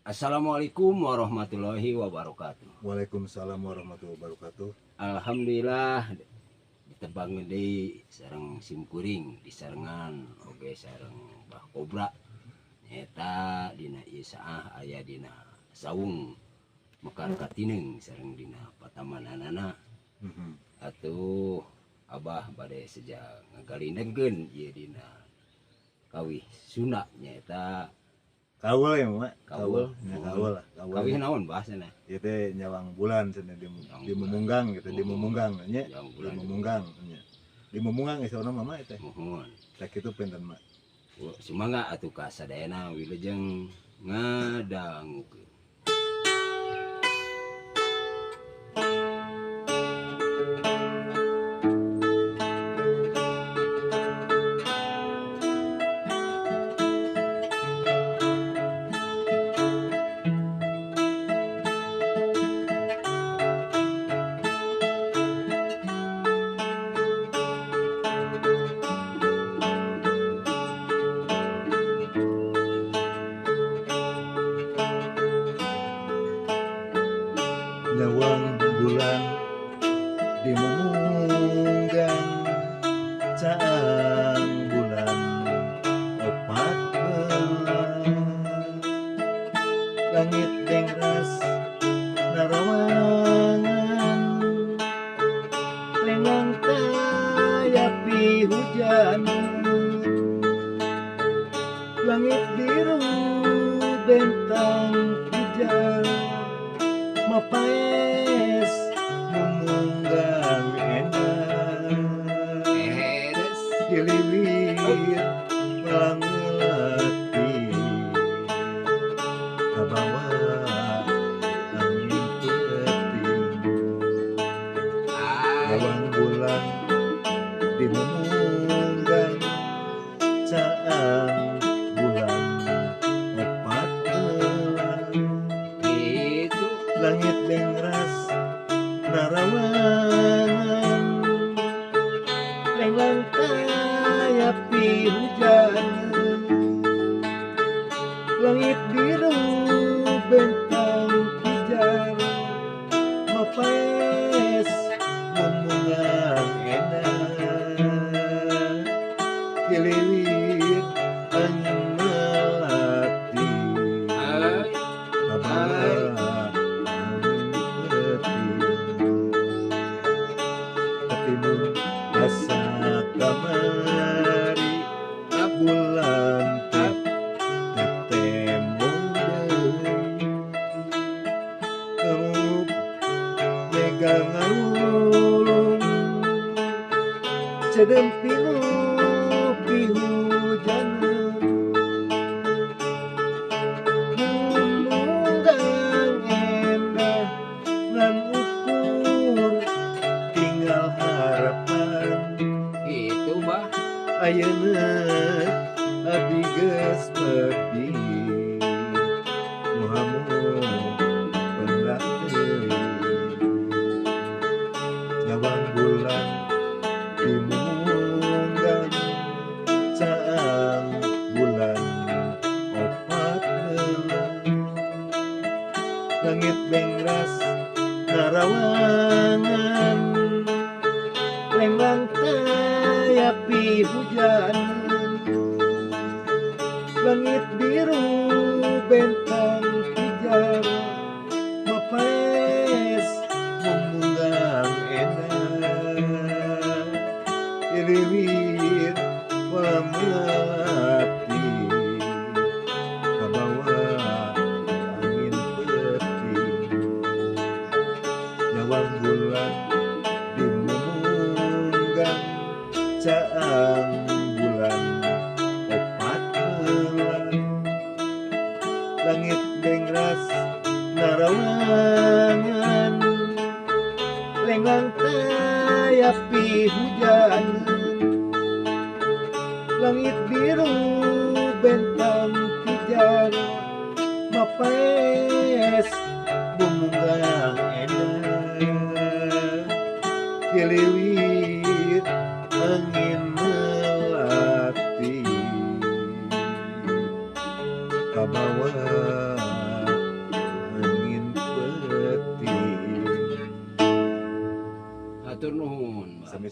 Assalamualaikum warahmatullahi wabarakatuh. Waalaikumsalam warahmatullahi wabarakatuh. Alhamdulillah ditebang deui sareng simkuring di sarengan oge sareng Bah Kobra. Eta dina ieu saah aya dina saung mekar katineng sareng dina patamananana. Atuh Abah bade seja ngagalindekeun ieu dina kawih Sunda nyaeta Kaul ya mak. Kaul. Kaul lah. kawih naon bahasana? Ieu teh nyawang bulan cenah di memunggang gitu, di memunggang nya. Di memunggang nya. Di memunggang isona mama teh. Mohon. Tak kitu pinten mak. Semangat atuh ka sadayana wilujeng ngadangkeun. Nyawang bulan di memunggang caang bulan opat belas langit dengras narawangan lengang tayapi hujan langit biru bentang hijau mapaes memunggang enak diliwir melangelati kabawa angin peting gawang bulan di memunggang caang bulan opat belas Itu langit dengras narawangan lenglang tayapi hujan langit biru bentang hijau mapaes memungang enak keliling angin melati kabawa ketimun asa kamari bulan tetembong deui kerup megang ngarulung cedempinu pihujaneun memunggang endah ngan ukur tinggal harapan itu Bah. ayeuna abdi geus pergi muhamu pendak deui nyawang bulan di memunggang caang bulan opat belas langit bengras narawangan lenglang tayapi hujan langit biru bentang hijau mapaes memunggang enak iliwir melati kabawa angin peting nyawang bulan di memunggang caang bulan opat belas langit bengras narawangan lenglang tayapi hujan langit biru bentang hijau mapaes memunggang enak keliwir angin melati kabawa Atur nuhun. Bah. Sami